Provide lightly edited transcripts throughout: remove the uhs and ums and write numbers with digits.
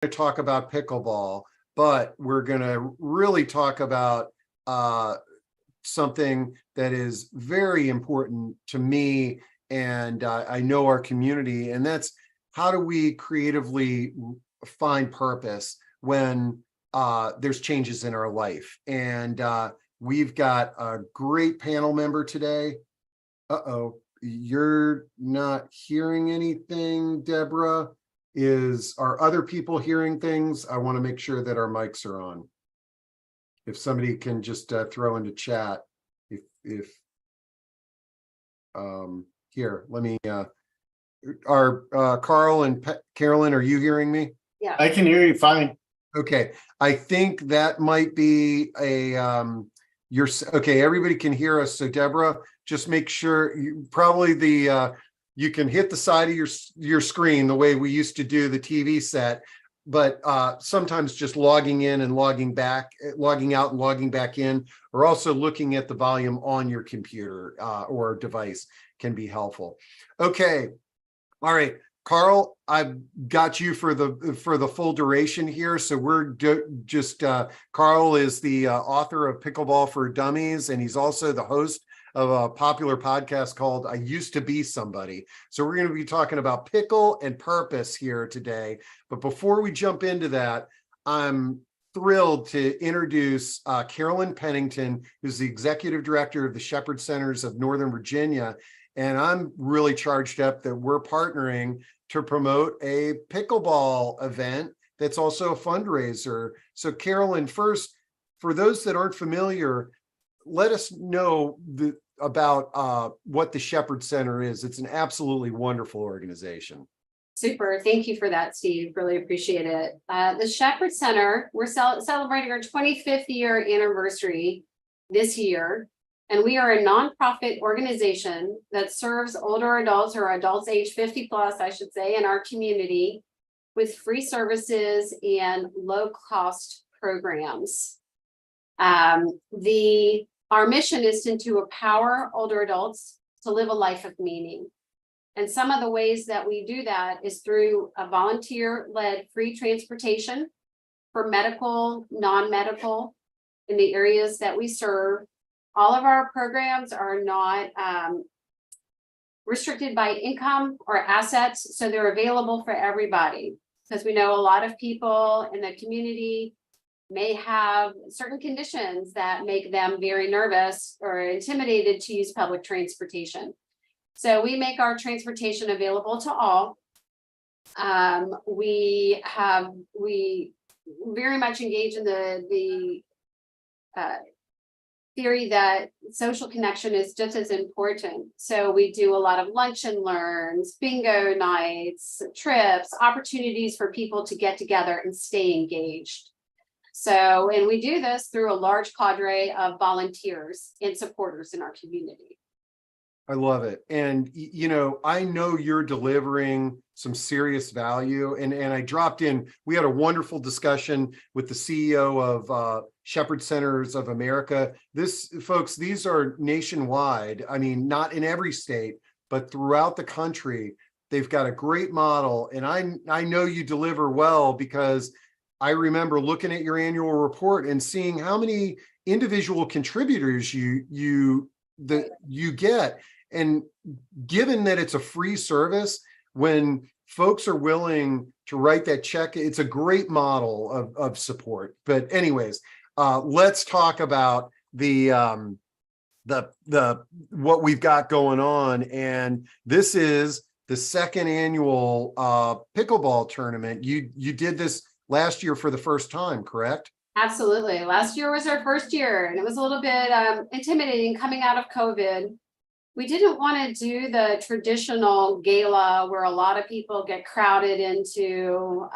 to talk about pickleball, but we're going to really talk about something that is very important to me, and I know our community, and that's how do we creatively find purpose when there's changes in our life. And we've got a great panel member today. Uh-oh, you're not hearing anything, Deborah. Are other people hearing things? I want to make sure that our mics are on. If somebody can just throw into chat, if here, let me, Carl and Carolyn, are you hearing me? Yeah, I can hear you fine. Okay, I think that might be a, okay, everybody can hear us. So Deborah, just make sure you can hit the side of your screen the way we used to do the TV set, but sometimes just logging in and logging out and logging back in, or also looking at the volume on your computer or device can be helpful. Okay, all right, Carl, I've got you for the full duration here. So we're Carl is the author of Pickleball for Dummies, and he's also the host of a popular podcast called I Used to Be Somebody. So we're going to be talking about pickle and purpose here today. But before we jump into that, I'm thrilled to introduce Carolyn Pennington, who's the executive director of the Shepherd Centers of Northern Virginia. And I'm really charged up that we're partnering to promote a pickleball event that's also a fundraiser. So Carolyn, first, for those that aren't familiar, let us know about what the Shepherd Center is. It's an absolutely wonderful organization. super. Thank you for that, Steve. Really appreciate it. The Shepherd Center, we're celebrating our 25th year anniversary this year. And we are a nonprofit organization that serves older adults, or adults age 50 plus, I should say, in our community with free services and low cost programs. Our mission is to empower older adults to live a life of meaning. And some of the ways that we do that is through a volunteer-led free transportation for medical, non-medical in the areas that we serve. All of our programs are not restricted by income or assets, so they're available for everybody. Because we know a lot of people in the community may have certain conditions that make them very nervous or intimidated to use public transportation. So we make our transportation available to all. We very much engage in the theory that social connection is just as important. So we do a lot of lunch and learns, bingo nights, trips, opportunities for people to get together and stay engaged. So, and we do this through a large cadre of volunteers and supporters in our community. I love it. And, you know, I know you're delivering some serious value. And I dropped in, we had a wonderful discussion with the CEO of Shepherd Centers of America. Folks, these are nationwide. I mean, not in every state, but throughout the country. They've got a great model. And I know you deliver well, because I remember looking at your annual report and seeing how many individual contributors you get. And given that it's a free service, when folks are willing to write that check, it's a great model of support. But anyways, let's talk about the what we've got going on. And this is the second annual pickleball tournament. You did this last year for the first time, correct? Absolutely. Last year was our first year, and it was a little bit intimidating coming out of COVID. We didn't want to do the traditional gala where a lot of people get crowded into,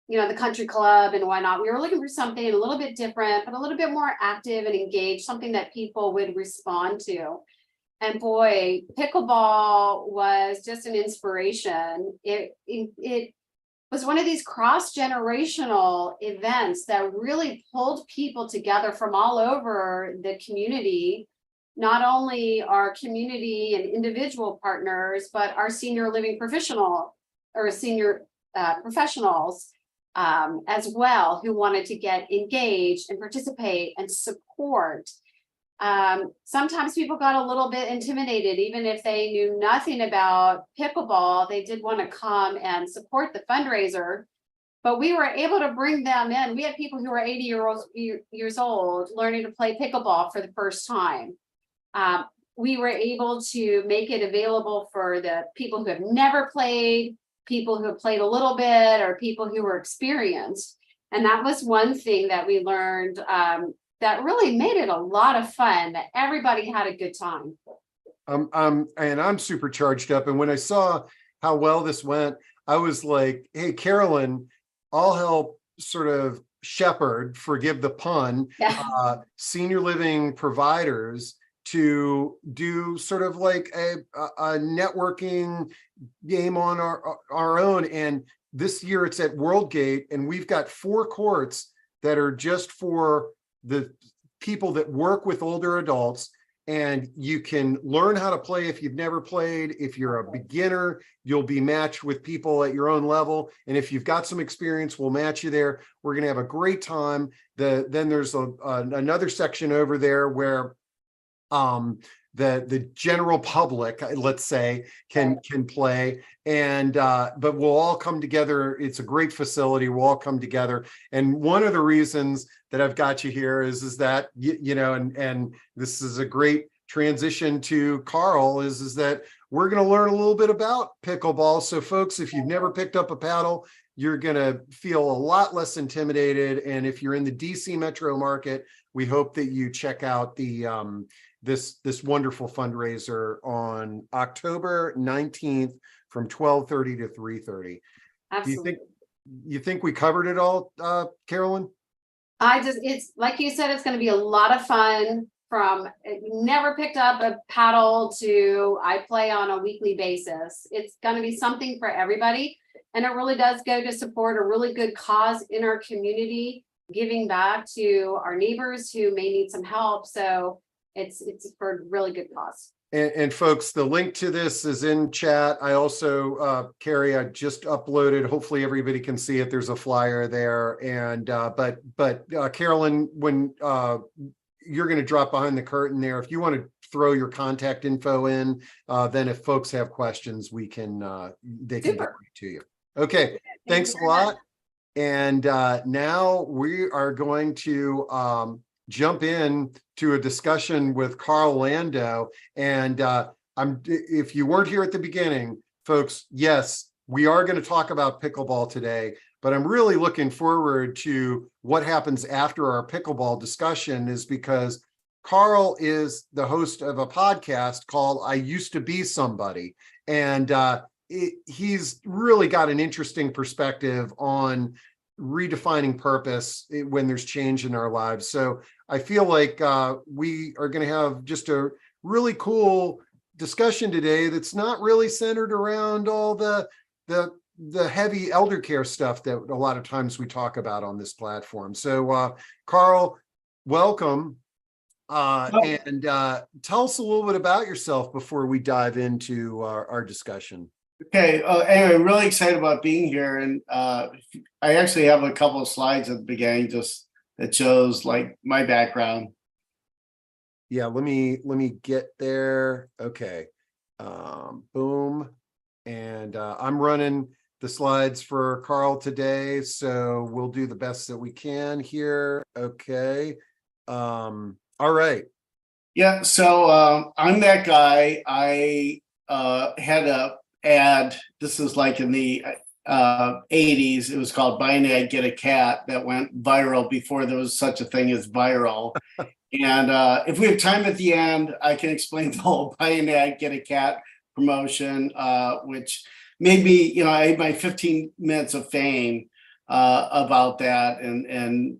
the country club and whatnot. We were looking for something a little bit different, but a little bit more active and engaged, something that people would respond to. And boy, pickleball was just an inspiration. It was one of these cross-generational events that really pulled people together from all over the community. Not only our community and individual partners, but our senior living professional or senior professionals as well who wanted to get engaged and participate and support. Sometimes people got a little bit intimidated, even if they knew nothing about pickleball, they did want to come and support the fundraiser. But we were able to bring them in. We had people who were 80 years old learning to play pickleball for the first time. We were able to make it available for the people who have never played, people who have played a little bit, or people who were experienced. And that was one thing that we learned that really made it a lot of fun, that everybody had a good time. And I'm super charged up. And when I saw how well this went, I was like, hey, Carolyn, I'll help sort of shepherd, forgive the pun, senior living providers to do sort of like a networking game on our own. And this year it's at Worldgate, and we've got 4 courts that are just for the people that work with older adults. And you can learn how to play if you've never played. If you're a beginner, you'll be matched with people at your own level. And if you've got some experience, we'll match you there. We're going to have a great time. Then there's another section over there where the general public, let's say, can play. And but we'll all come together. It's a great facility. We'll all come together. And one of the reasons that I've got you here is that you know, and this is a great transition to Carl, is that we're going to learn a little bit about pickleball. So folks, if you've never picked up a paddle, you're going to feel a lot less intimidated. And if you're in the DC metro market, we hope that you check out the this wonderful fundraiser on October 19th from 12:30 to 3:30. Absolutely. You think we covered it all, Carolyn? It's like you said, it's going to be a lot of fun. From never picked up a paddle to I play on a weekly basis. It's going to be something for everybody. And it really does go to support a really good cause in our community, giving back to our neighbors who may need some help. So it's for a really good cause. And folks, the link to this is in chat. I also, Carrie, I just uploaded. Hopefully everybody can see it. There's a flyer there. And but Carolyn, when you're going to drop behind the curtain there, if you want to throw your contact info in, then if folks have questions, we can they can get right to you. Okay, thanks a lot. And now we are going to jump in to a discussion with Carl Landau. And if you weren't here at the beginning, folks, yes, we are going to talk about pickleball today, but I'm really looking forward to what happens after our pickleball discussion, is because Carl is the host of a podcast called I Used to Be Somebody. And he's really got an interesting perspective on redefining purpose when there's change in our lives. So I feel like we are going to have just a really cool discussion today that's not really centered around all the heavy elder care stuff that a lot of times we talk about on this platform. So Carl, welcome. And tell us a little bit about yourself before we dive into our discussion. Okay. Anyway, really excited about being here. And I actually have a couple of slides at the beginning just that shows like my background. Yeah, let me get there. Okay. Boom. And I'm running the slides for Carl today, so we'll do the best that we can here. Okay. All right. Yeah, so I'm that guy. I had a ad, this is like in the 80s, it was called Buy an Ad, Get a Cat, that went viral before there was such a thing as viral. And if we have time at the end, I can explain the whole Buy an Ad, Get a Cat promotion, which made me, you know, I had my 15 minutes of fame about that. And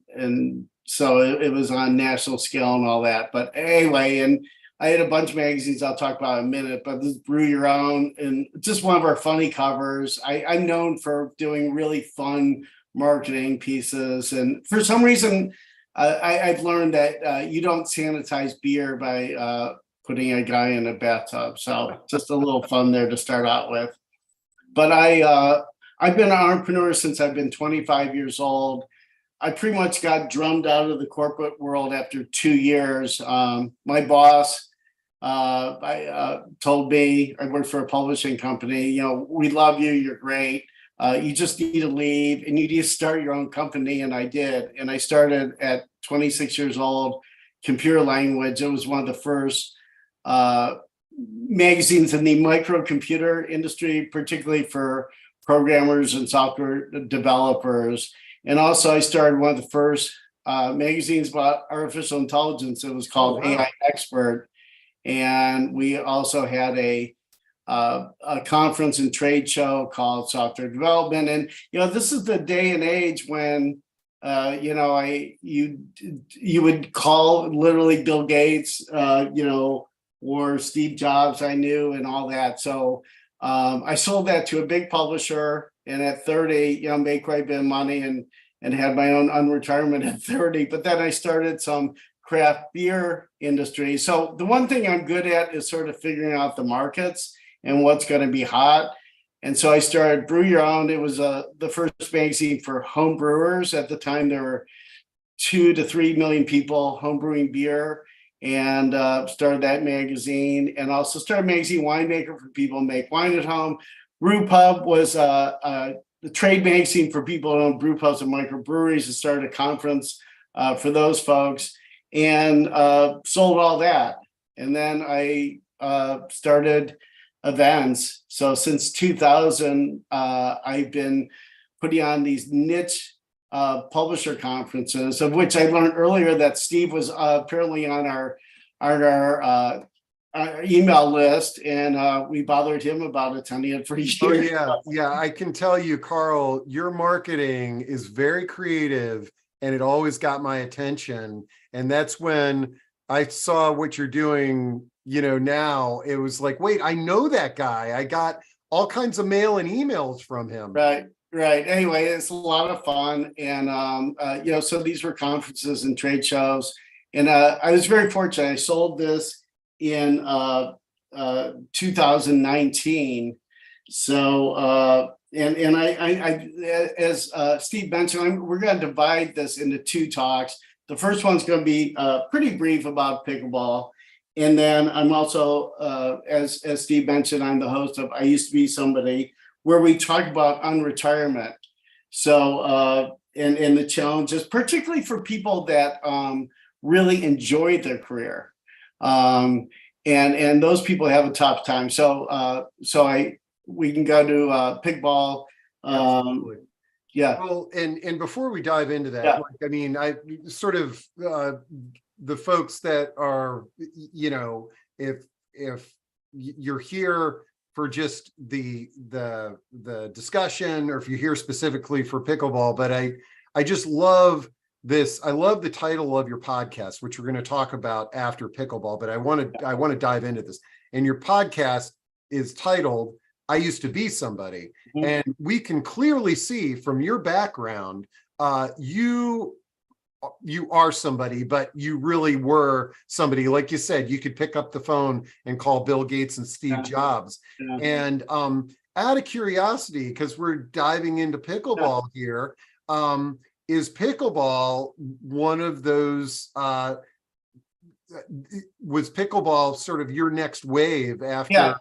so it was on national scale and all that. But anyway, and I had a bunch of magazines I'll talk about in a minute, but this Brew Your Own, and just one of our funny covers. I'm known for doing really fun marketing pieces. And for some reason, I've learned that you don't sanitize beer by putting a guy in a bathtub. So just a little fun there to start out with. But I've been an entrepreneur since I've been 25 years old. I pretty much got drummed out of the corporate world after 2 years. My boss told me, I work for a publishing company, we love you, you're great. You just need to leave and you need to start your own company. And I did. And I started at 26 years old, Computer Language. It was one of the first magazines in the microcomputer industry, particularly for programmers and software developers. And also I started one of the first magazines about artificial intelligence. It was called AI Expert. And we also had a conference and trade show called Software Development. And, this is the day and age when, you would call literally Bill Gates, or Steve Jobs, I knew, and all that. So I sold that to a big publisher, and at 30, made quite a bit of money and had my own unretirement at 30. But then I started some craft beer industry. So the one thing I'm good at is sort of figuring out the markets and what's going to be hot. And so I started Brew Your Own. It was the first magazine for home brewers. At the time, there were 2 to 3 million people home brewing beer, and started that magazine, and also started magazine Winemaker for people who make wine at home. Brew Pub was the trade magazine for people who own brew pubs and microbreweries, and started a conference for those folks, and sold all that. And then I started events. So since 2000, I've been putting on these niche publisher conferences, of which I learned earlier that Steve was apparently on our email list, and we bothered him about attending it for years. Oh yeah. I can tell you, Carl, your marketing is very creative, and it always got my attention. And that's when I saw what you're doing. Now it was like, wait, I know that guy. I got all kinds of mail and emails from him. Right. Anyway, it's a lot of fun. And, so these were conferences and trade shows. And I was very fortunate. I sold this in 2019. So, and I as Steve mentioned, we're going to divide this into 2 talks. The first one's going to be pretty brief about pickleball. And then I'm also, as Steve mentioned, I'm the host of I Used to Be Somebody, where we talk about unretirement. So, and the challenges, particularly for people that really enjoy their career. And those people have a tough time. So, we can go to pickleball. Yeah. Well, and before we dive into that, Yeah. I sort of the folks that are, if you're here for just the discussion, or if you're here specifically for pickleball, but I just love this. I love the title of your podcast, which we're going to talk about after pickleball, but I want to dive into this. And your podcast is titled I Used to Be Somebody. Mm-hmm. And we can clearly see from your background, you are somebody, but you really were somebody. Like you said, you could pick up the phone and call Bill Gates and Steve Jobs. Yeah. And out of curiosity, because we're diving into pickleball here, is pickleball one of those, was pickleball sort of your next wave after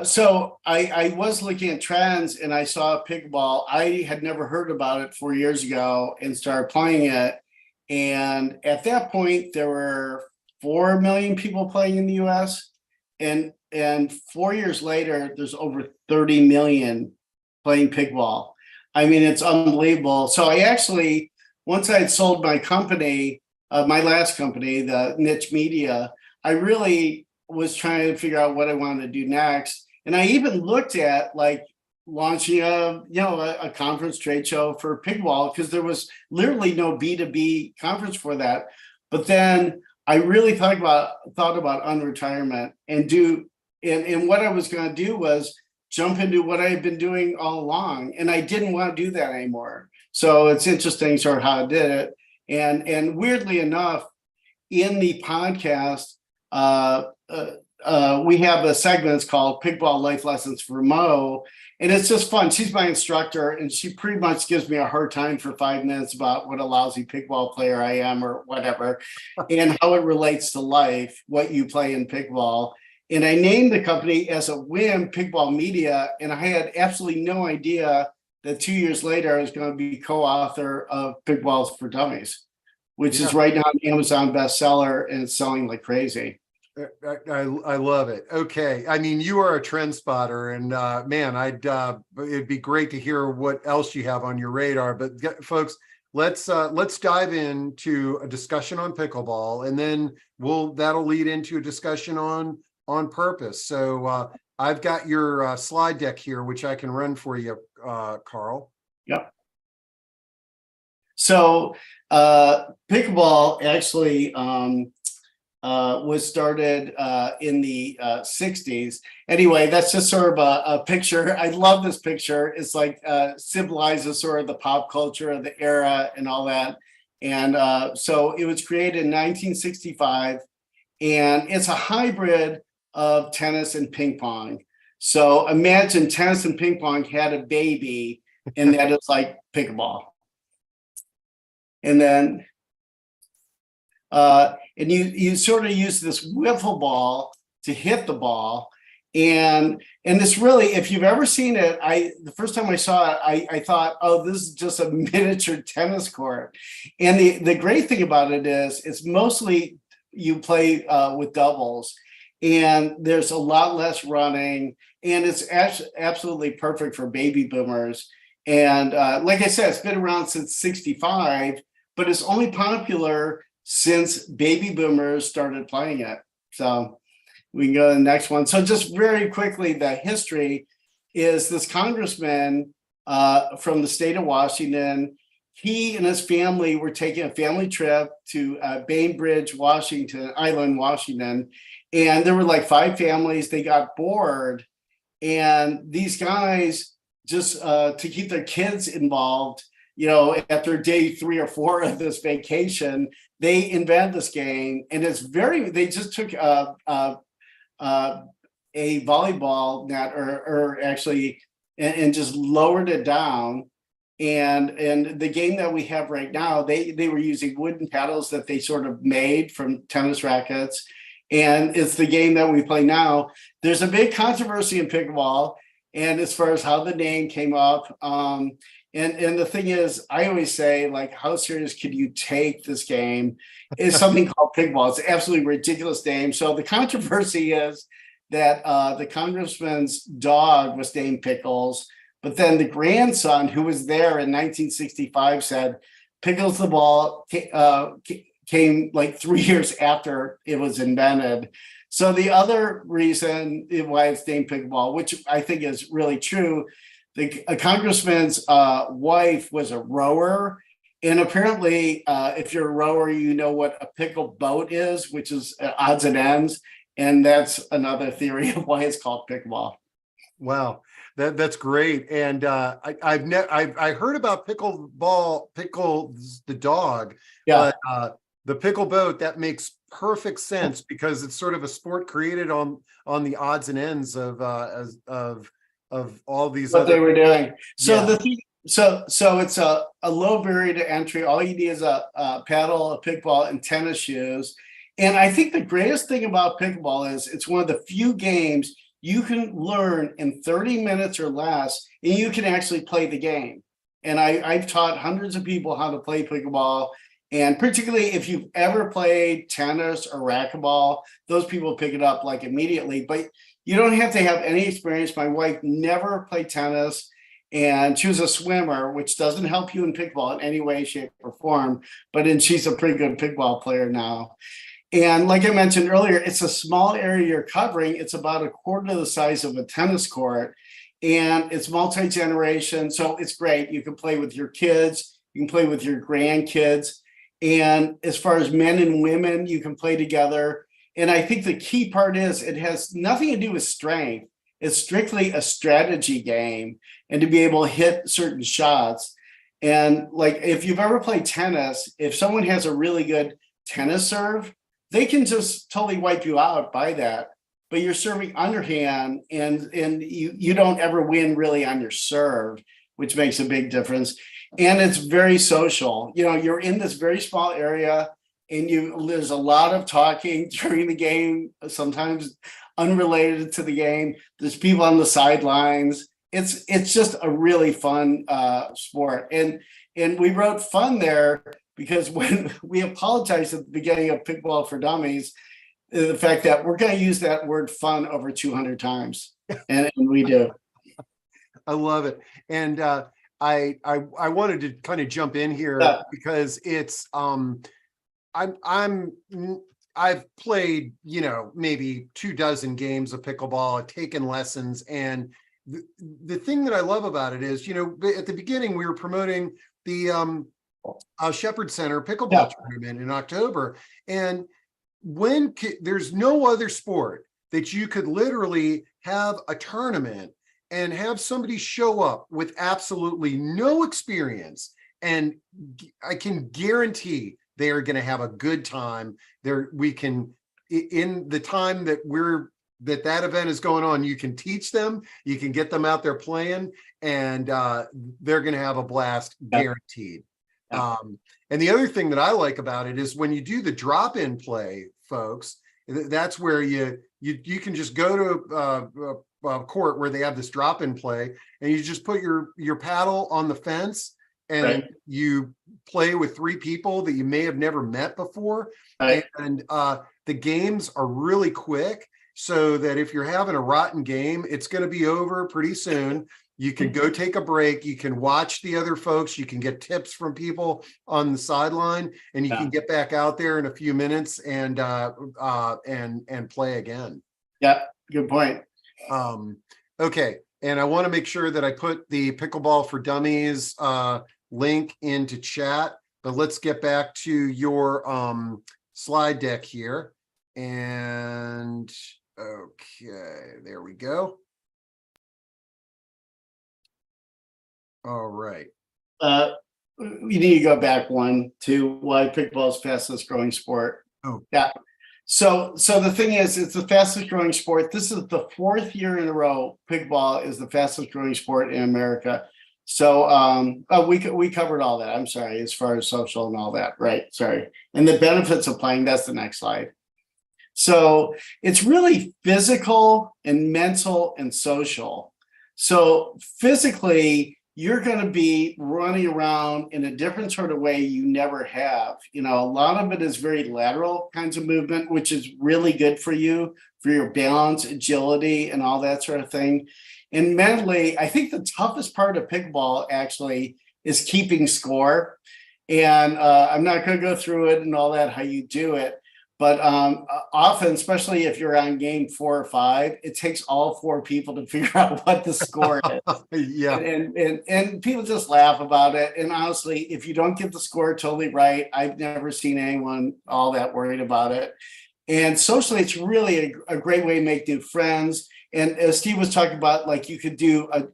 So I was looking at trends, and I saw pickleball. I had never heard about it 4 years ago and started playing it. And at that point, there were 4 million people playing in the US. And 4 years later, there's over 30 million playing pickleball. I mean, it's unbelievable. So I actually, once I had sold my company, my last company, the Niche Media, I really was trying to figure out what I wanted to do next. And I even looked at launching a conference trade show for pickleball, because there was literally no B2B conference for that. But then I really thought about unretirement and what I was going to do was jump into what I had been doing all along. And I didn't want to do that anymore. So it's interesting sort of how I did it. And weirdly enough, in the podcast, we have a segment called Pickleball Life Lessons for Mo. And it's just fun. She's my instructor, and she pretty much gives me a hard time for 5 minutes about what a lousy pickleball player I am or whatever, and how it relates to life, what you play in pickleball. And I named the company as a whim, Pickleball Media, and I had absolutely no idea that 2 years later I was going to be co-author of Pickballs for Dummies, which is right now an Amazon bestseller, and it's selling like crazy. I love it. Okay. I mean, you are a trend spotter, and man, it'd be great to hear what else you have on your radar. But folks, let's dive into a discussion on pickleball, and then that'll lead into a discussion on purpose. So I've got your slide deck here, which I can run for you, Carl. Yep. So pickleball actually was started in the 60s. Anyway, that's just sort of a picture. I love this picture. It's like symbolizes sort of the pop culture of the era and all that. And so it was created in 1965, and it's a hybrid of tennis and ping pong. So imagine tennis and ping pong had a baby, and that is like pickleball. And then and you sort of use this wiffle ball to hit the ball. And this really, if you've ever seen it, the first time I saw it, I thought, oh, this is just a miniature tennis court. And the great thing about it is it's mostly you play with doubles, and there's a lot less running, and it's absolutely perfect for baby boomers. And like I said, it's been around since 65, but it's only popular since baby boomers started playing it. So we can go to the next one. So just very quickly, the history is this congressman from the state of Washington. He and his family were taking a family trip to Bainbridge, Washington, Island, Washington. And there were like 5 families. They got bored. And these guys, just to keep their kids involved, after day 3 or 4 of this vacation, they invented this game. And they just took a volleyball net or actually, and just lowered it down. And the game that we have right now, they were using wooden paddles that they sort of made from tennis rackets. And it's the game that we play now. There's a big controversy in pickleball, and as far as how the name came up. And the thing is, I always say, like, how serious could you take this game? It's something called pickleball. It's an absolutely ridiculous name. So the controversy is that the congressman's dog was named Pickles, but then the grandson, who was there in 1965, said Pickles the ball came like 3 years after it was invented. So the other reason why it's named pickleball, which I think is really true, a congressman's wife was a rower. And apparently, if you're a rower, you know what a pickle boat is, which is odds and ends. And that's another theory of why it's called pickleball. Wow, that's great. And I heard about Pickles the dog. Yeah. But the pickle boat, that makes perfect sense, because it's sort of a sport created on the odds and ends of all these what they were doing. So yeah. So it's a low barrier to entry. All you need is a paddle, a pickball, and tennis shoes. And I think the greatest thing about pickleball is it's one of the few games you can learn in 30 minutes or less, and you can actually play the game. And I've taught hundreds of people how to play pickleball. And particularly if you've ever played tennis or racquetball, those people pick it up like immediately. But you don't have to have any experience. My wife never played tennis, and she was a swimmer, which doesn't help you in pickleball in any way, shape, or form. But she's a pretty good pickleball player now. And like I mentioned earlier, it's a small area you're covering. It's about a quarter the size of a tennis court, and it's multi-generation. So it's great. You can play with your kids. You can play with your grandkids. And as far as men and women, you can play together. And I think the key part is it has nothing to do with strength. It's strictly a strategy game, and to be able to hit certain shots. And like, if you've ever played tennis, if someone has a really good tennis serve, they can just totally wipe you out by that. but you're serving underhand, and you don't ever win really on your serve, which makes a big difference. And it's very social. You know, you're in this very small area, and there's a lot of talking during the game, sometimes unrelated to the game. There's people on the sidelines. It's just a really fun sport. And we wrote fun there because when we apologized at the beginning of Pickleball for Dummies, the fact that we're going to use that word fun over 200 times. And we do. I love it. And I wanted to kind of jump in here because it's I've played, you know, maybe 24 games of pickleball, I've taken lessons, and the thing that I love about it is, you know, at the beginning we were promoting the Shepherd Center pickleball tournament in October, and there's no other sport that you could literally have a tournament and have somebody show up with absolutely no experience, and I can guarantee they are going to have a good time. We can, in the time that that event is going on, you can teach them, you can get them out there playing, and they're going to have a blast, guaranteed. And the other thing that I like about it is when you do the drop-in play, folks, that's where you can just go to a court where they have this drop-in play, and you just put your paddle on the fence, and you play with 3 people that you may have never met before. And the games are really quick, so that if you're having a rotten game, it's going to be over pretty soon. You can go take a break. You can watch the other folks. You can get tips from people on the sideline, and you can get back out there in a few minutes and play again. Yeah, good point. Okay, and I want to make sure that I put the Pickleball for Dummies link into chat, but let's get back to your slide deck here. And okay, there we go. All right. You need to go back one to why pickleball is fastest growing sport. Oh, yeah. So the thing is, it's the fastest growing sport. This is the 4th year in a row pickleball is the fastest growing sport in America. So we covered all that. I'm sorry, as far as social and all that, right? Sorry. And the benefits of playing, that's the next slide. So it's really physical and mental and social. So physically, you're going to be running around in a different sort of way you never have. You know, a lot of it is very lateral kinds of movement, which is really good for you, for your balance, agility, and all that sort of thing. And mentally, I think the toughest part of pickleball actually is keeping score. And I'm not going to go through it and all that, how you do it. But often, especially if you're on game 4 or 5, it takes all 4 people to figure out what the score is. Yeah. And people just laugh about it. And honestly, if you don't get the score totally right, I've never seen anyone all that worried about it. And socially, it's really a great way to make new friends. And as Steve was talking about, like you could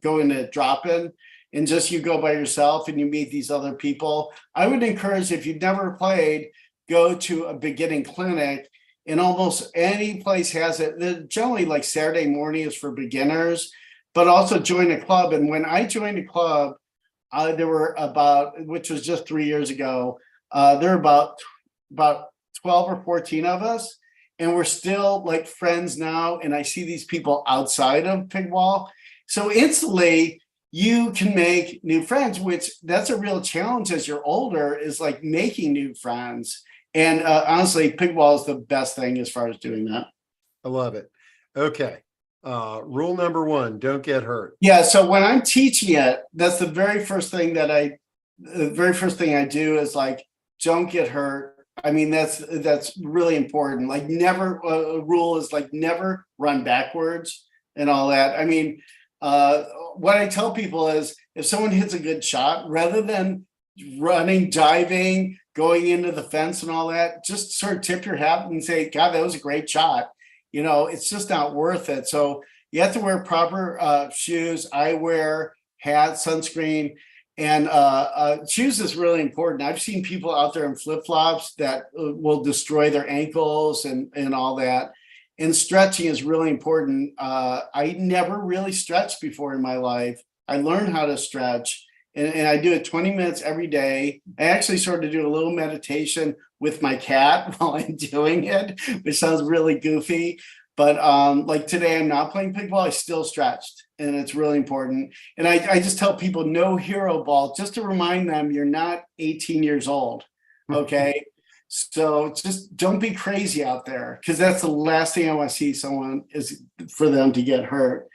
go in a drop-in and just you go by yourself and you meet these other people. I would encourage, if you've never played, go to a beginning clinic, and almost any place has it. They're generally like Saturday morning is for beginners, but also join a club. And when I joined a club, there were which was just 3 years ago, there were about 12 or 14 of us, and we're still like friends now. And I see these people outside of pickleball. So instantly you can make new friends, which that's a real challenge as you're older, is like making new friends. And honestly, pickleball is the best thing as far as doing that. I love it. Okay. Rule number 1, don't get hurt. Yeah. So when I'm teaching it, that's the very first thing I do is like, don't get hurt. I mean, that's really important. Like never, a rule is like never run backwards and all that. I mean, what I tell people is if someone hits a good shot, rather than running, diving, going into the fence and all that, just sort of tip your hat and say, God, that was a great shot. You know, it's just not worth it. So you have to wear proper shoes, eyewear, hat, sunscreen, and shoes is really important. I've seen people out there in flip-flops that will destroy their ankles and all that. And stretching is really important. I never really stretched before in my life. I learned how to stretch, and I do it 20 minutes every day. I actually started to do a little meditation with my cat while I'm doing it, which sounds really goofy. But like today, I'm not playing pickleball. I still stretched, and it's really important. And I just tell people no hero ball, just to remind them you're not 18 years old. Okay. So just don't be crazy out there, because that's the last thing I want to see someone is for them to get hurt.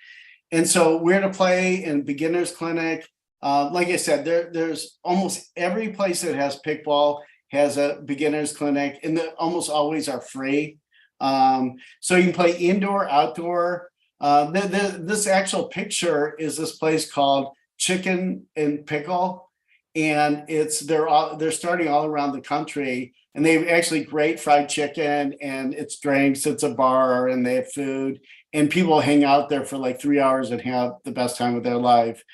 And so we're to play in beginners clinic. Like I said, there's almost every place that has pickleball has a beginners clinic, and they almost always are free. So you can play indoor, outdoor. This actual picture is this place called Chicken and Pickle, and they're starting all around the country. And they have actually great fried chicken, and it's drinks, it's a bar, and they have food, and people hang out there for like 3 hours and have the best time of their life.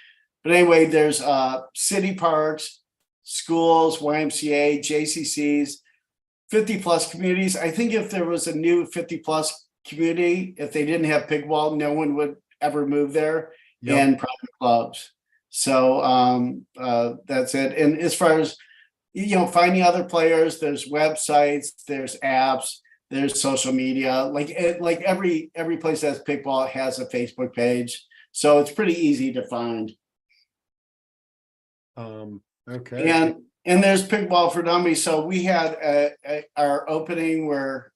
But anyway, there's city parks, schools, YMCA, JCCs, 50 plus communities. I think if there was a new 50 plus community, if they didn't have pickleball, no one would ever move there. Yep. And private clubs. So that's it. And as far as finding other players, there's websites, there's apps, there's social media. Like every place that has pickleball has a Facebook page, so it's pretty easy to find. Okay. And there's Pickleball for Dummies. So we had our opening where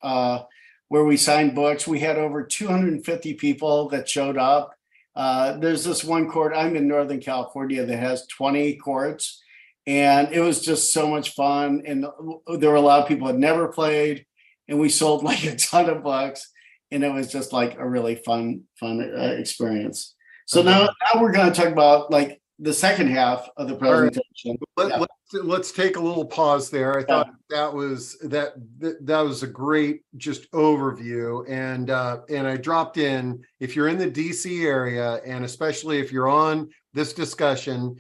we signed books. We had over 250 people that showed up. There's this one court. I'm in Northern California that has 20 courts. And it was just so much fun. And there were a lot of people that never played, and we sold like a ton of books, and it was just like a really fun experience. So now we're going to talk about like the second half of the presentation. Right. Let's take a little pause there. I thought that was a great just overview. And I dropped in, if you're in the DC area, and especially if you're on this discussion,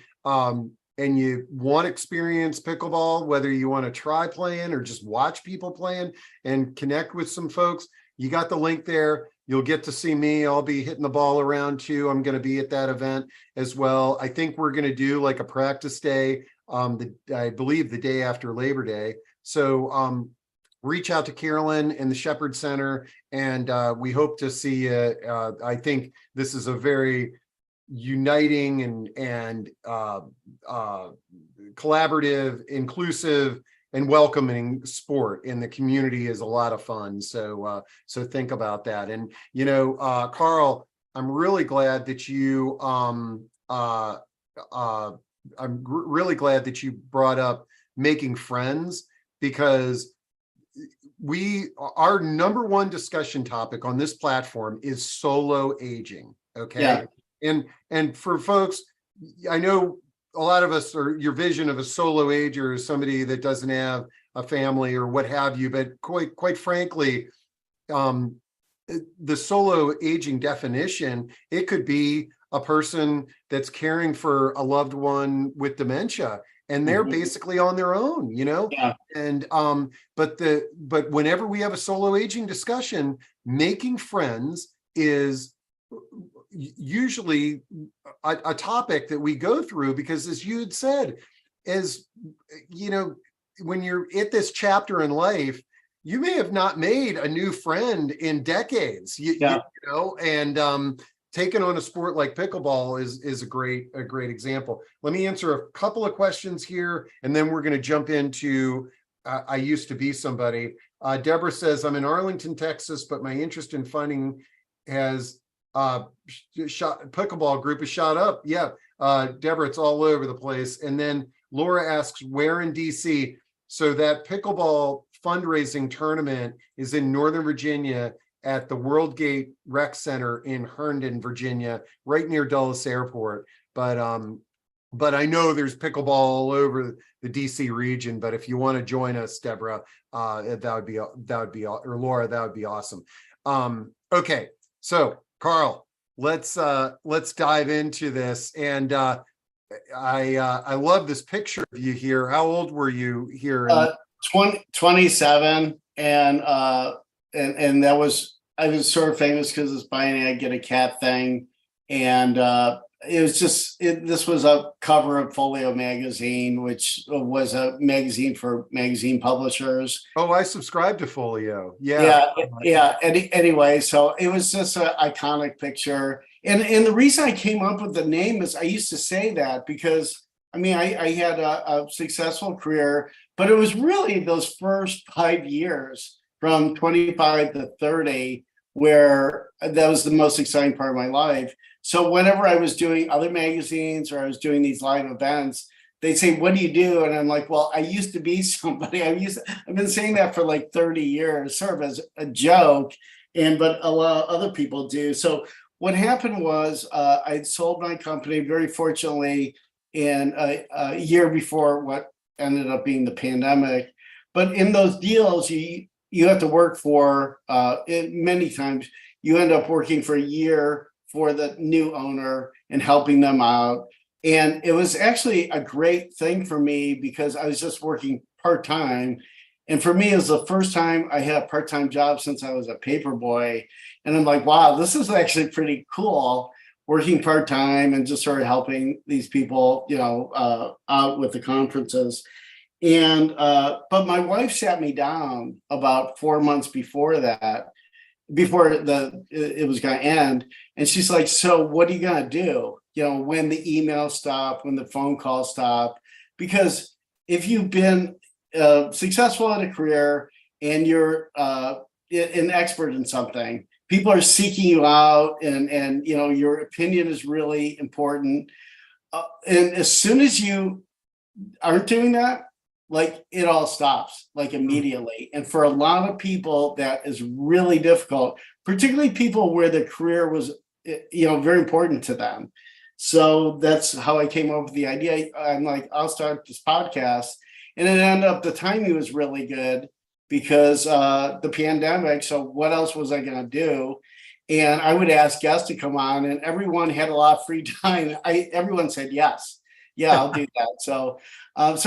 and you want to experience pickleball, whether you want to try playing or just watch people playing and connect with some folks, you got the link there. You'll get to see me. I'll be hitting the ball around too. I'm going to be at that event as well. I think we're going to do like a practice day, I believe the day after Labor Day. So reach out to Carolyn in the Shepherd Center, and we hope to see you. I think this is a very uniting and collaborative, inclusive, and welcoming sport in the community is a lot of fun. So think about that. And Carl, I'm really glad that you really glad that you brought up making friends, because our number one discussion topic on this platform is solo aging. Okay. Yeah. And for folks, I know a lot of us, or your vision of a solo ager is somebody that doesn't have a family or what have you, but quite frankly, the solo aging definition, it could be a person that's caring for a loved one with dementia, and they're basically on their own, Yeah. And but whenever we have a solo aging discussion, making friends is usually a topic that we go through, because as you had said, when you're at this chapter in life, you may have not made a new friend in decades, and taking on a sport like pickleball is a great example. Let me answer a couple of questions here, and then we're going to jump into I used to be somebody. Deborah says, I'm in Arlington, Texas, but my interest in finding pickleball group is shot up. Yeah, Deborah, it's all over the place. And then Laura asks, where in DC? So that pickleball fundraising tournament is in Northern Virginia at the World Gate Rec Center in Herndon, Virginia, right near Dulles Airport. But I know there's pickleball all over the DC region. But if you want to join us, Deborah, that would be or Laura, that would be awesome. Okay, so Carl, let's dive into this. And I love this picture of you here. How old were you here? 27, and that was, I was sort of famous because it's buy an egg, get a cat thing. And it was just, this was a cover of Folio magazine, which was a magazine for magazine publishers. Oh, I subscribe to Folio. Yeah. Yeah. Anyway, so it was just an iconic picture. And the reason I came up with the name is I used to say that because, I mean, I had a successful career, but it was really those first 5 years from 25 to 30 where that was the most exciting part of my life. So whenever I was doing other magazines or I was doing these live events, they'd say, "What do you do?" And I'm like, "Well, I used to be somebody." I've been saying that for like 30 years, sort of as a joke, but a lot of other people do. So what happened was I'd sold my company very fortunately in a year before what ended up being the pandemic. But in those deals, you have to work for many times you end up working for a year for the new owner and helping them out. And it was actually a great thing for me because I was just working part-time. And for me, it was the first time I had a part-time job since I was a paper boy. And I'm like, wow, this is actually pretty cool, working part-time and just sort of helping these people, out with the conferences. And but my wife sat me down about 4 months before that, before it was going to end, and she's like, "So what are you going to do? When the emails stop, when the phone calls stop? Because if you've been successful in a career and you're an expert in something, people are seeking you out, and your opinion is really important. And as soon as you aren't doing that, like it all stops like immediately. And for a lot of people, that is really difficult, particularly people where the career was, very important to them. So that's how I came up with the idea. I'm like, I'll start this podcast. And it ended up, the timing was really good because the pandemic. So what else was I going to do? And I would ask guests to come on, and everyone had a lot of free time. Everyone said yes. Yeah, I'll do that. So I'm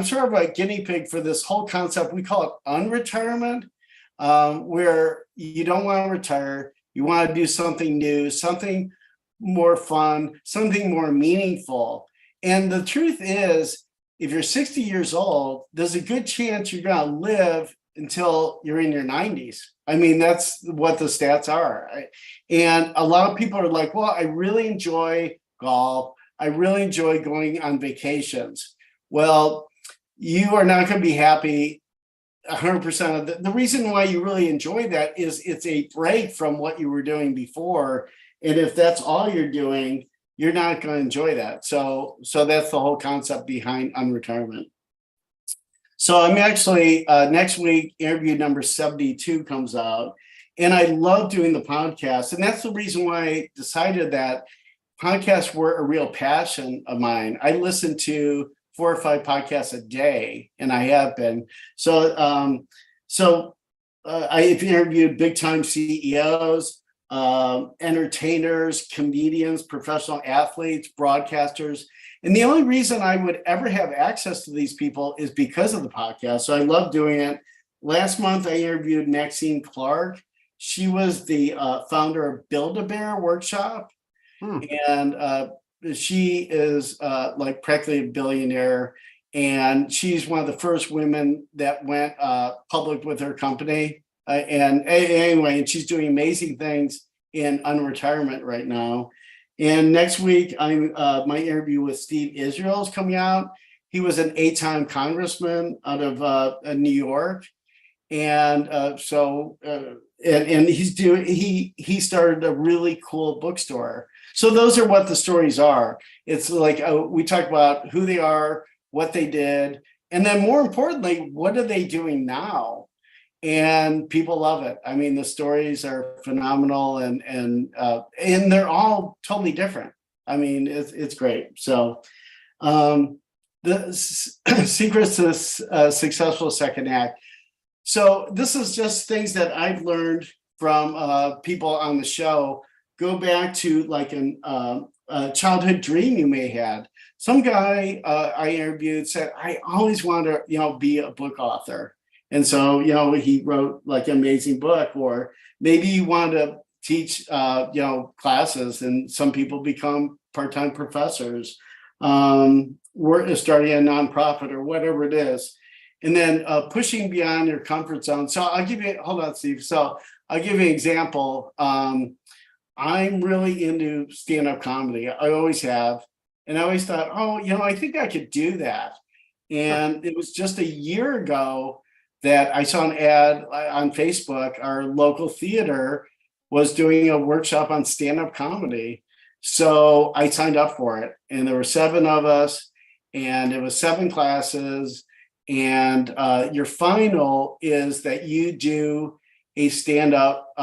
sort of a guinea pig for this whole concept. We call it unretirement, where you don't want to retire. You want to do something new, something more fun, something more meaningful. And the truth is, if you're 60 years old, there's a good chance you're going to live until you're in your 90s. I mean, that's what the stats are. And a lot of people are like, well, I really enjoy golf. I really enjoy going on vacations. Well, you are not going to be happy 100% of the reason why you really enjoy that is it's a break from what you were doing before. And if that's all you're doing, you're not going to enjoy that. So that's the whole concept behind unretirement. So I'm actually, next week, interview number 72 comes out. And I love doing the podcast. And that's the reason why I decided that podcasts were a real passion of mine. I listen to 4 or 5 podcasts a day, and I have been. So I've interviewed big time CEOs, entertainers, comedians, professional athletes, broadcasters. And the only reason I would ever have access to these people is because of the podcast. So I love doing it. Last month, I interviewed Maxine Clark. She was the founder of Build-A-Bear Workshop. And she is like practically a billionaire. And she's one of the first women that went public with her company. And anyway, and she's doing amazing things in unretirement right now. And next week, my interview with Steve Israel is coming out. He was an 8-time congressman out of New York. And and he started a really cool bookstore. So those are what the stories are. It's like we talk about who they are, what they did, and then more importantly, what are they doing now? And people love it. I mean, the stories are phenomenal, and they're all totally different. I mean, it's great. So the secrets to a successful second act. So this is just things that I've learned from people on the show. Go back to like a childhood dream you may had. Some guy I interviewed said, I always wanted to, be a book author. And so, he wrote like an amazing book. Or maybe you want to teach, classes, and some people become part-time professors, we're starting a nonprofit or whatever it is. And then pushing beyond your comfort zone. So I'll give you, hold on, Steve. So I'll give you an example. I'm really into stand-up comedy. I always have. And I always thought, I think I could do that. And it was just a year ago that I saw an ad on Facebook. Our local theater was doing a workshop on stand-up comedy. So I signed up for it. And there were 7 of us, and it was 7 classes. And your final is that you do a stand-up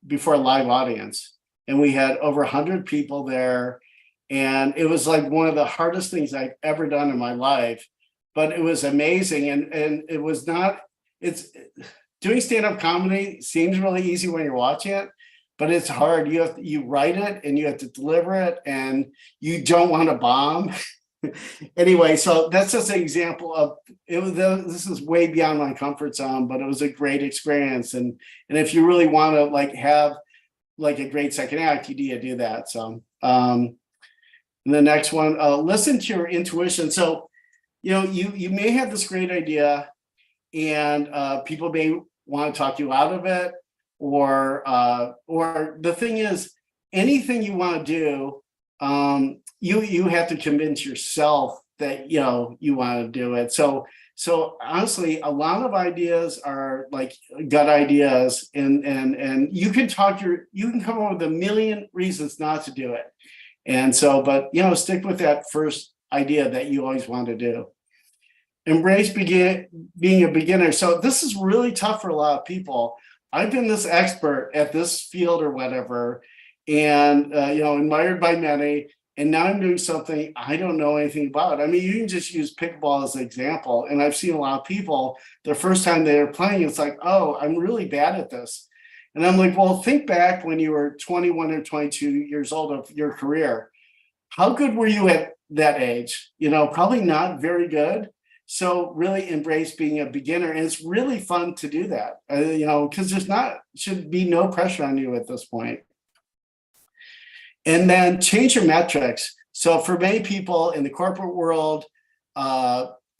before a live audience. And we had over 100 people there. And it was like one of the hardest things I've ever done in my life. But it was amazing. And it was not, it's doing stand-up comedy seems really easy when you're watching it, but it's hard. You write it and you have to deliver it, and you don't want to bomb. Anyway, so that's just an example of it. This is way beyond my comfort zone, but it was a great experience. And if you really want to have a great second act, you need to do that. So and the next one, listen to your intuition. So you may have this great idea, and people may want to talk you out of it, or the thing is, anything you want to do, you have to convince yourself that you want to do it. So honestly, a lot of ideas are like gut ideas, and you can come up with a million reasons not to do it. And so, but stick with that first idea that you always want to do. Embrace being a beginner. So this is really tough for a lot of people. I've been this expert at this field or whatever, and admired by many. And now I'm doing something I don't know anything about. I mean, you can just use pickleball as an example. And I've seen a lot of people, the first time they were playing, it's like, oh, I'm really bad at this. And I'm like, well, think back when you were 21 or 22 years old of your career. How good were you at that age? Probably not very good. So really embrace being a beginner. And it's really fun to do that, because should be no pressure on you at this point. And then change your metrics. So for many people in the corporate world,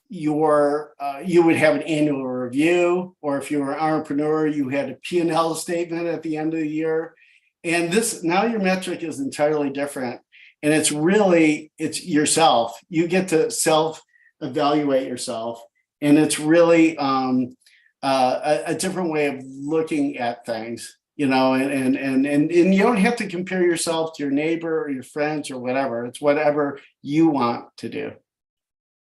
you would have an annual review, or if you were an entrepreneur, you had a P&L statement at the end of the year. And now your metric is entirely different. And it's yourself. You get to self-evaluate yourself. And it's really a different way of looking at things. And you don't have to compare yourself to your neighbor or your friends or whatever. It's whatever you want to do.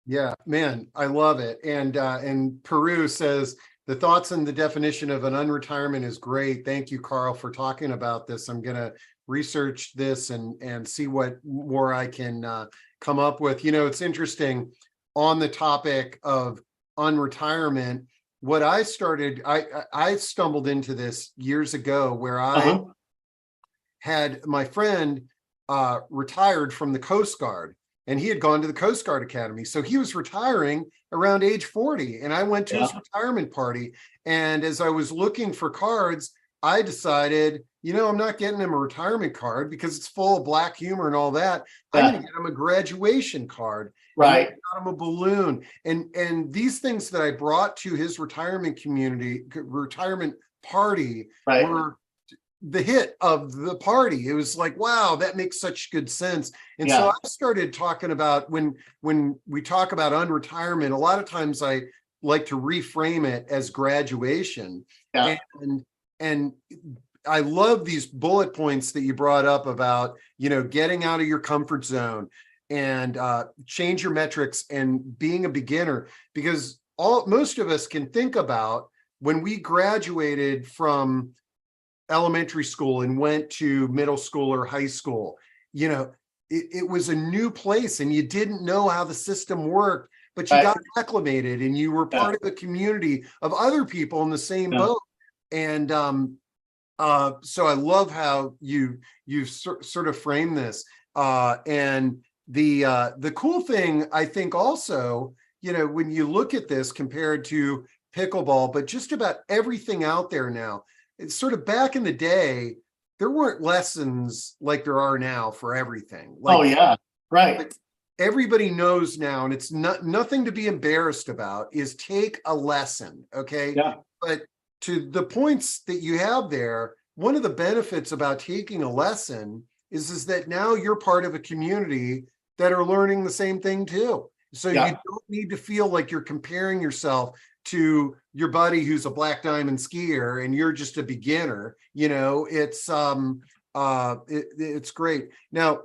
Yeah, man, I love it. And Peru says the thoughts and the definition of an unretirement is great. Thank you, Carl, for talking about this. I'm going to research this and see what more I can come up with. It's interesting on the topic of unretirement. What I started, I stumbled into this years ago, where I had my friend retired from the Coast Guard, and he had gone to the Coast Guard Academy. So he was retiring around age 40, and I went to his retirement party. And as I was looking for cards, I decided, I'm not getting him a retirement card because it's full of black humor and all that. I'm going to get him a graduation card. Right. Got him a balloon. And these things that I brought to his retirement party were the hit of the party. It was like, wow, that makes such good sense. And so I started talking about when we talk about unretirement, a lot of times I like to reframe it as graduation. Yeah. And I love these bullet points that you brought up about, getting out of your comfort zone and change your metrics and being a beginner, because most of us can think about when we graduated from elementary school and went to middle school or high school. It was a new place and you didn't know how the system worked, but you got acclimated and you were part of a community of other people in the same boat. And so I love how you sort of frame this. And the cool thing, I think also, when you look at this compared to pickleball, but just about everything out there now. It's sort of back in the day, there weren't lessons like there are now for everything. Like, Oh, yeah, right. everybody knows now, and it's nothing to be embarrassed about, is take a lesson. Okay. Yeah. But to the points that you have there, one of the benefits about taking a lesson is that now you're part of a community that are learning the same thing too. So Yeah. you don't need to feel like you're comparing yourself to your buddy who's a black diamond skier and you're just a beginner. You know, it's great. Now,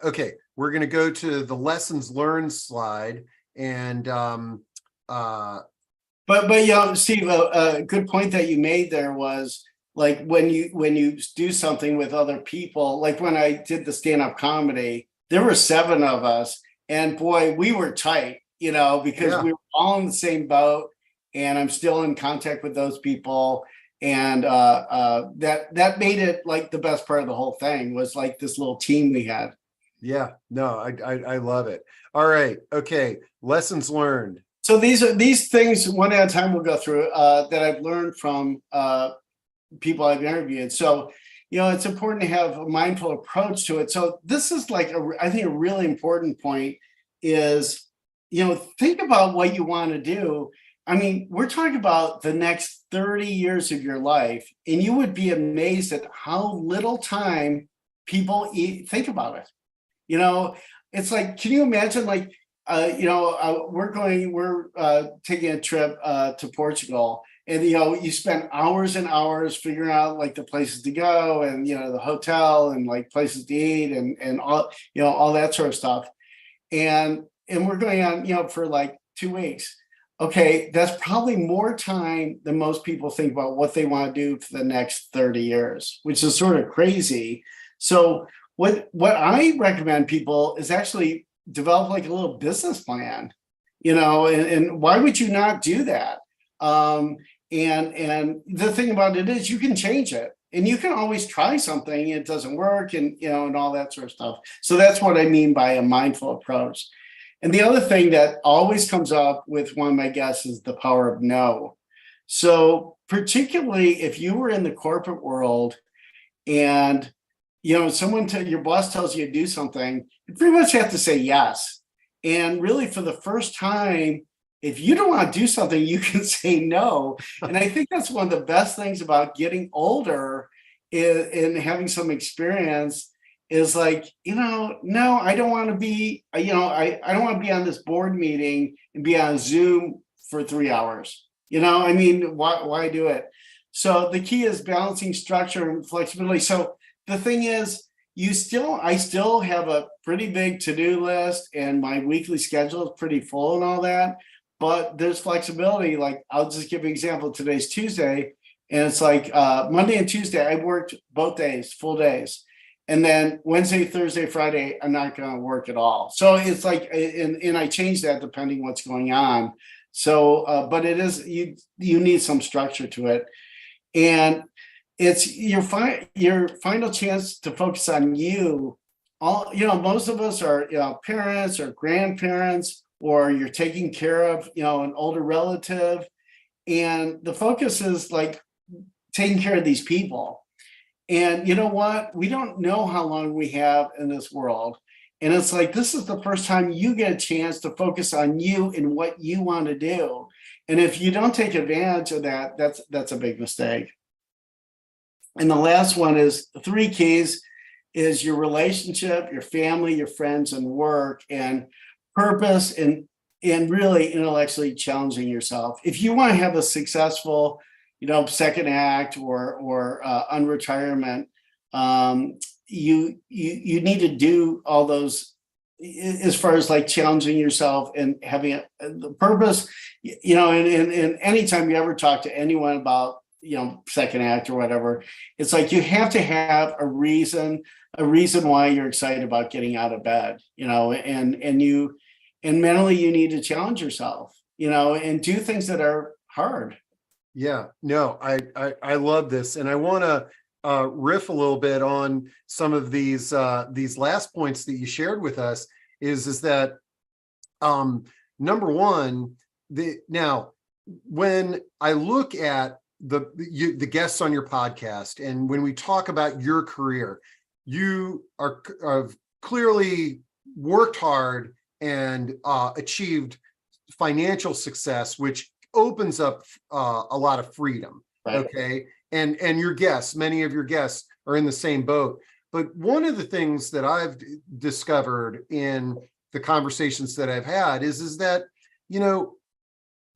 okay, we're going to go to the lessons learned slide, and But yeah, Steve, a good point that you made there was like when you do something with other people, like when I did the stand-up comedy, there were 7 of us, and boy, we were tight, you know, because Yeah. we were all in the same boat, and I'm still in contact with those people. And that made it like the best part of the whole thing was like this little team we had. yeah, no, I love it. All right, okay, lessons learned. So these things one at a time we'll go through that I've learned from people I've interviewed. So, you know, it's important to have a mindful approach to it. So this is like, I think a really important point is, you know, think about what you want to do. I mean, we're talking about the next 30 years of your life, and you would be amazed at how little time people think about it. You know, it's like, can you imagine like, we're taking a trip to Portugal, and you know, you spend hours and hours figuring out like the places to go, and you know, the hotel, and like places to eat, and all, you know, all that sort of stuff. And we're going on, you know, for like 2 weeks. Okay, that's probably more time than most people think about what they want to do for the next 30 years, which is sort of crazy. So what I recommend people is actually develop like a little business plan, you know, and why would you not do that? And the thing about it is you can change it, and you can always try something, it doesn't work, and you know, and all that sort of stuff. So that's what I mean by a mindful approach. And the other thing that always comes up with one of my guests is the power of no. So particularly if you were in the corporate world and you know, your boss tells you to do something, you pretty much have to say yes. And really, for the first time, if you don't want to do something, you can say no. And I think that's one of the best things about getting older and having some experience is like, you know, no, I don't want to be, you know, I don't want to be on this board meeting and be on Zoom for 3 hours. You know, I mean, why do it? So the key is balancing structure and flexibility. So the thing is, I still have a pretty big to-do list, and my weekly schedule is pretty full and all that, but there's flexibility. Like, I'll just give an example. Today's Tuesday, and it's like Monday and Tuesday, I worked both days, full days. And then Wednesday, Thursday, Friday, I'm not going to work at all. So it's like, and I change that depending what's going on. So, but it is, you need some structure to it. And it's your final chance to focus on you. All, you know, most of us are, you know, parents or grandparents, or you're taking care of, you know, an older relative. And the focus is like taking care of these people. And you know what? We don't know how long we have in this world. And it's like, this is the first time you get a chance to focus on you and what you want to do. And if you don't take advantage of that, that's a big mistake. And the last one is 3 keys is your relationship, your family, your friends, and work, and purpose, and really intellectually challenging yourself. If you want to have a successful, you know, second act or unretirement, you need to do all those as far as like challenging yourself and having the purpose, you know, and anytime you ever talk to anyone about, you know, second act or whatever, it's like you have to have a reason why you're excited about getting out of bed, you know, and mentally you need to challenge yourself, you know, and do things that are hard. Yeah, no, I love this, and I want to riff a little bit on some of these last points that you shared with us. Is that number one, now when I look at the guests on your podcast, and when we talk about your career, you are clearly worked hard and achieved financial success, which opens up a lot of freedom. Right. Okay. And your guests, many of your guests are in the same boat. But one of the things that I've discovered in the conversations that I've had is that, you know,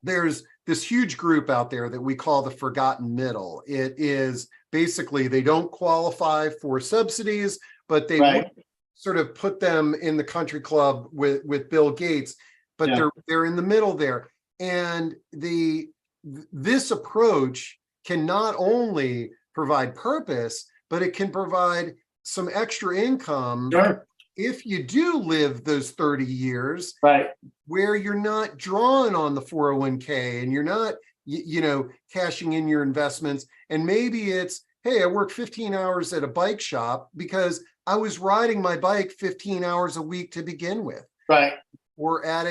there's this huge group out there that we call the forgotten middle. It is basically, they don't qualify for subsidies, but they Right. sort of put them in the country club with Bill Gates, but Yeah. they're in the middle there. And this approach can not only provide purpose, but it can provide some extra income. Sure. If you do live those 30 years, Right. where you're not drawing on the 401k and you're not, cashing in your investments. And maybe it's, hey, I work 15 hours at a bike shop because I was riding my bike 15 hours a week to begin with. Right. Or at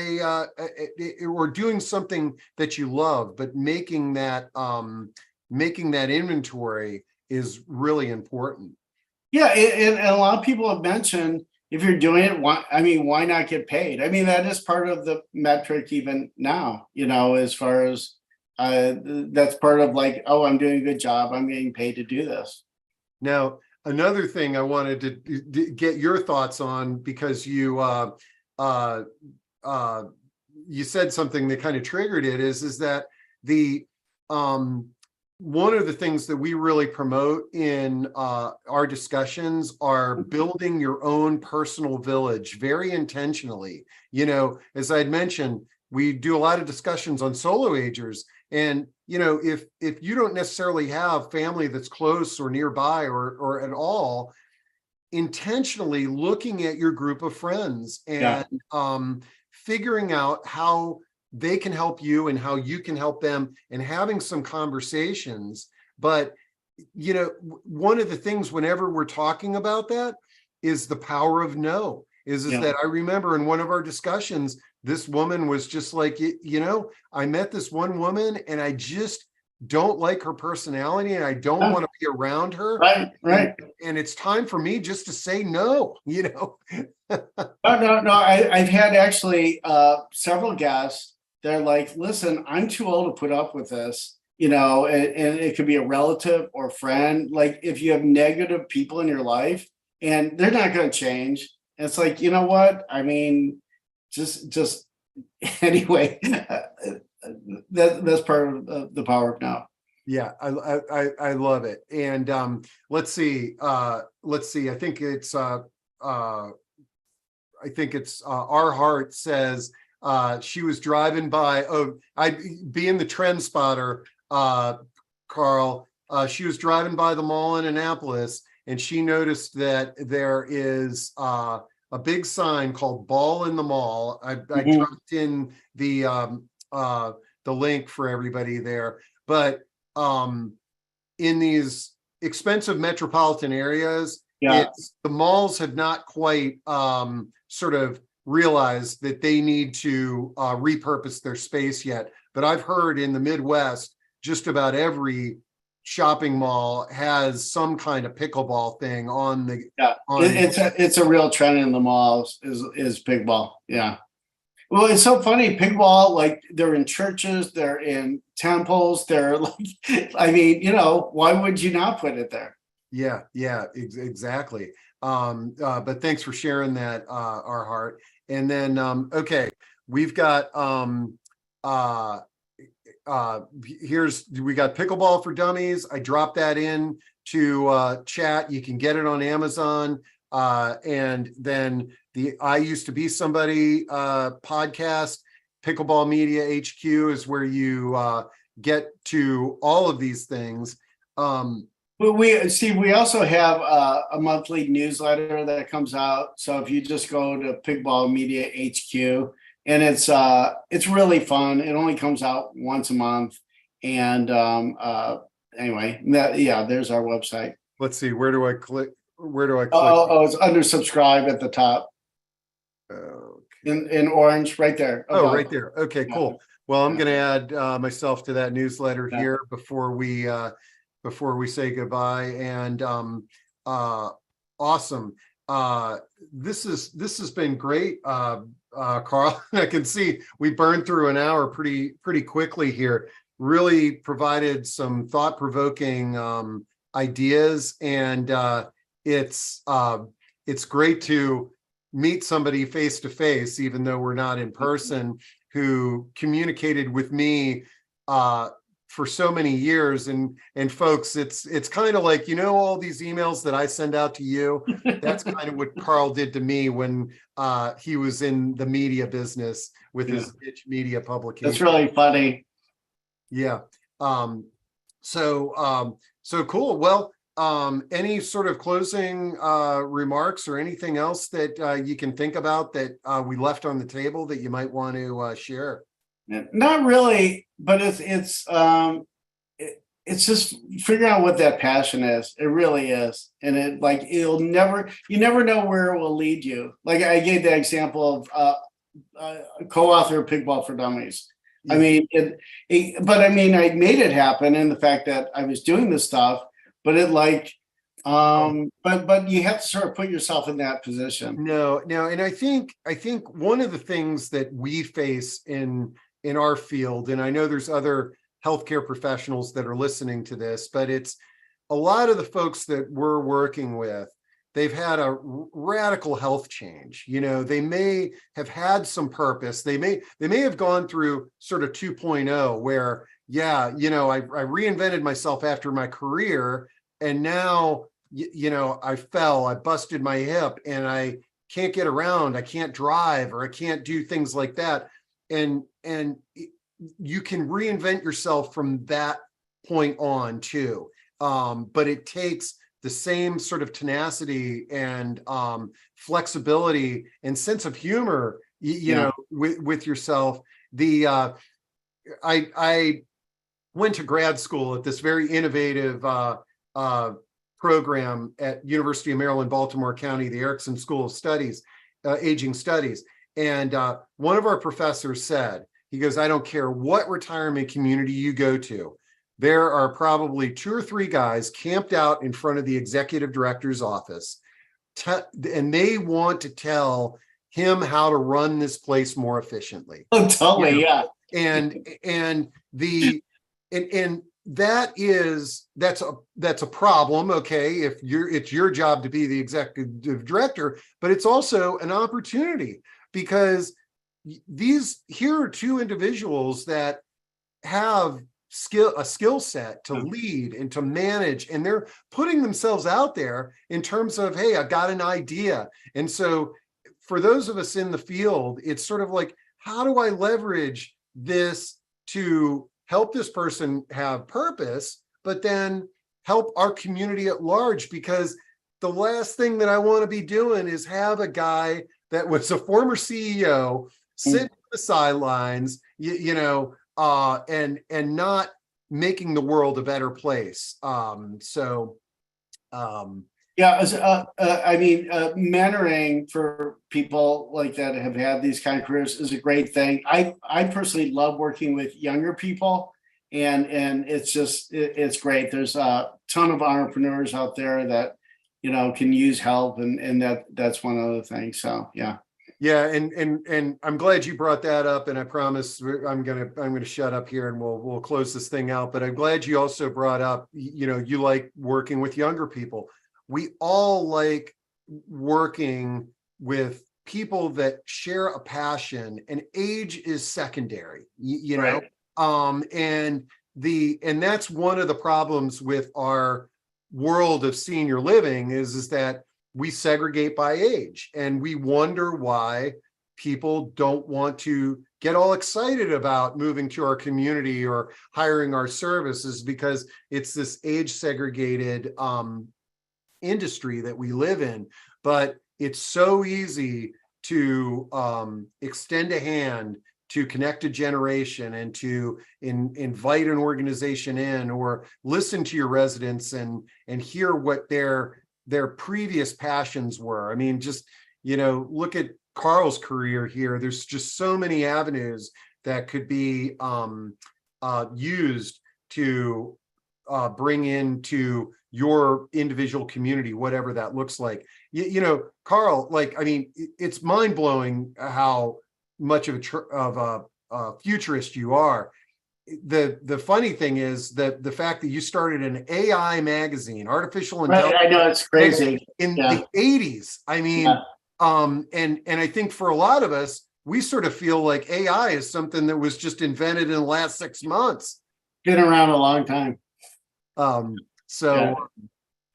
or doing something that you love, but making that inventory is really important. Yeah, and a lot of people have mentioned, if you're doing it, why not get paid? I mean, that is part of the metric even now, as far as that's part of like, oh, I'm doing a good job, I'm getting paid to do this. Now, another thing I wanted to get your thoughts on, because you said something that kind of triggered it, is that the one of the things that we really promote in our discussions are building your own personal village very intentionally. As I had mentioned, we do a lot of discussions on solo agers, and if you don't necessarily have family that's close or nearby or at all, intentionally looking at your group of friends and figuring out how they can help you and how you can help them, and having some conversations. But one of the things whenever we're talking about that is the power of no. Is that I remember in one of our discussions, this woman was just like, I met this one woman and I just don't like her personality and I don't want to be around her. Right. And it's time for me just to say no, No. I've had actually several guests. They're like, listen, I'm too old to put up with this, and it could be a relative or friend. Like, if you have negative people in your life and they're not going to change, and it's like, you know what? I mean, just anyway, that's part of the power of now. Yeah, I love it. And let's see. I think it's our heart says she was driving by. Oh, being the trend spotter, Carl. She was driving by the mall in Annapolis, and she noticed that there is a big sign called "Ball in the Mall." I dropped in the link for everybody there, but in these expensive metropolitan areas, the malls have not quite sort of realized that they need to repurpose their space yet. But I've heard in the Midwest, just about every shopping mall has some kind of pickleball thing on the. It's a real trend in the malls is pickleball. Yeah. Well, it's so funny. Pickleball, like, they're in churches, they're in temples, they're like, I mean, why would you not put it there? Yeah, exactly. But thanks for sharing that, our heart. And then, okay, we've got, we got Pickleball for Dummies. I dropped that in to chat. You can get it on Amazon. And then the I Used to Be Somebody podcast, Pickleball Media HQ, is where you get to all of these things. But we also have a monthly newsletter that comes out. So if you just go to Pickleball Media HQ, and it's really fun. It only comes out once a month. And anyway, there's our website. Let's see, where do I click? Oh, it's under subscribe at the top. in orange, right there. Oh, above. right there. Okay, Yeah. cool. Well, I'm Yeah. going to add myself to that newsletter Yeah. here before we say goodbye. And awesome. This has been great, Carl. I can see we burned through an hour pretty quickly here. Really provided some thought-provoking ideas, and it's great to meet somebody face to face, even though we're not in person, who communicated with me for so many years. And folks, it's kind of like, all these emails that I send out to you, that's kind of what Carl did to me when he was in the media business with his niche media publication. That's really funny. Yeah. So cool. Well, any sort of closing remarks or anything else that you can think about that we left on the table that you might want to share? Not really, but it's just figuring out what that passion is. It really is. And you never know where it will lead you. Like I gave the example of co-author of Pickleball for Dummies. Yeah. I mean, I made it happen in the fact that I was doing this stuff, but but you have to sort of put yourself in that position. No. And I think one of the things that we face in our field, and I know there's other healthcare professionals that are listening to this, but it's a lot of the folks that we're working with, they've had a radical health change. They may have had some purpose. They may have gone through sort of 2.0 where, I reinvented myself after my career, and now, I fell, I busted my hip, and I can't get around, I can't drive, or I can't do things like that. And you can reinvent yourself from that point on too. But it takes the same sort of tenacity and flexibility and sense of humor, with yourself. I went to grad school at this very innovative program at University of Maryland, Baltimore County, the Erickson School of Studies, Aging Studies. And one of our professors said, he goes, I don't care what retirement community you go to, there are probably 2 or 3 guys camped out in front of the executive director's office, and they want to tell him how to run this place more efficiently. Oh, totally, yeah. And that's a problem. Okay, if it's your job to be the executive director, but it's also an opportunity, because here are 2 individuals that have a skill set to lead and to manage, and they're putting themselves out there in terms of, hey, I've got an idea. And so for those of us in the field, it's sort of like, how do I leverage this to help this person have purpose, but then help our community at large? Because the last thing that I want to be doing is have a guy that was a former CEO sitting on the sidelines, and not making the world a better place. Mentoring for people like that have had these kind of careers is a great thing. I personally love working with younger people, and it's great. There's a ton of entrepreneurs out there that can use help, and that's one other thing. So yeah, and I'm glad you brought that up, and I promise I'm gonna shut up here and we'll close this thing out. But I'm glad you also brought up, you like working with younger people. We all like working with people that share a passion, and age is secondary, right. And that's one of the problems with our world of senior living is that we segregate by age, and we wonder why people don't want to get all excited about moving to our community or hiring our services, because it's this age segregated industry that we live in. But it's so easy to extend a hand, to connect a generation, and to invite an organization in, or listen to your residents and hear what their previous passions were. I mean, just, look at Carl's career here, there's just so many avenues that could be used to bring into your individual community, whatever that looks like. You know, Carl, like, I mean, it's mind blowing how much of a futurist you are. The funny thing is that the fact that you started an AI magazine, artificial intelligence, Right, I know, it's crazy. in Yeah. the 80s. I mean, Yeah. and I think for a lot of us, we sort of feel like AI is something that was just invented in the last 6 months. Been around a long time. So Yeah.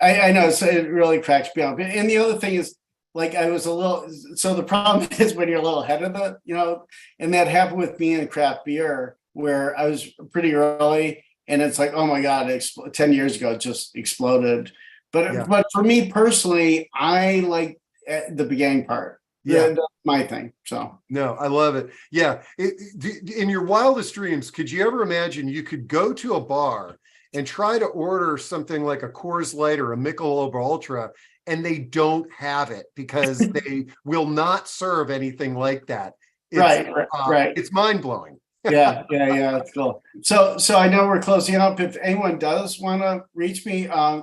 I know, so it really cracks me up. And the other thing is, like, I was a little, so the problem is when you're a little ahead of the, you know, and that happened with me in craft beer, where I was pretty early, and it's like, oh my God, 10 years ago, it just exploded. But Yeah. but for me personally, I like the beginning part. Yeah. That's my thing. So no, I love it. Yeah. In your wildest dreams, could you ever imagine you could go to a bar and try to order something like a Coors Light or a Michelob Ultra, and they don't have it because they will not serve anything like that? right. It's mind blowing. Yeah, that's cool. So I know we're closing up. If anyone does want to reach me, my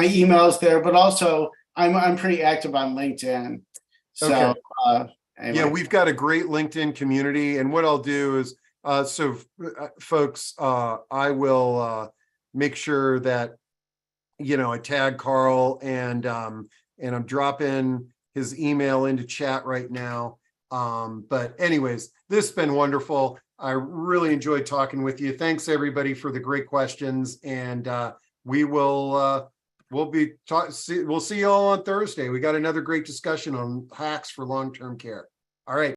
email's there, but also I'm pretty active on LinkedIn. So Okay. anyway. Yeah, we've got a great LinkedIn community, and what I'll do is, folks, I will make sure that, you know, I tag Carl, and I'm dropping his email into chat right now. But anyways, this has been wonderful. I really enjoyed talking with you. Thanks everybody for the great questions, and we'll see you all on Thursday. We got another great discussion on hacks for long-term care. All right.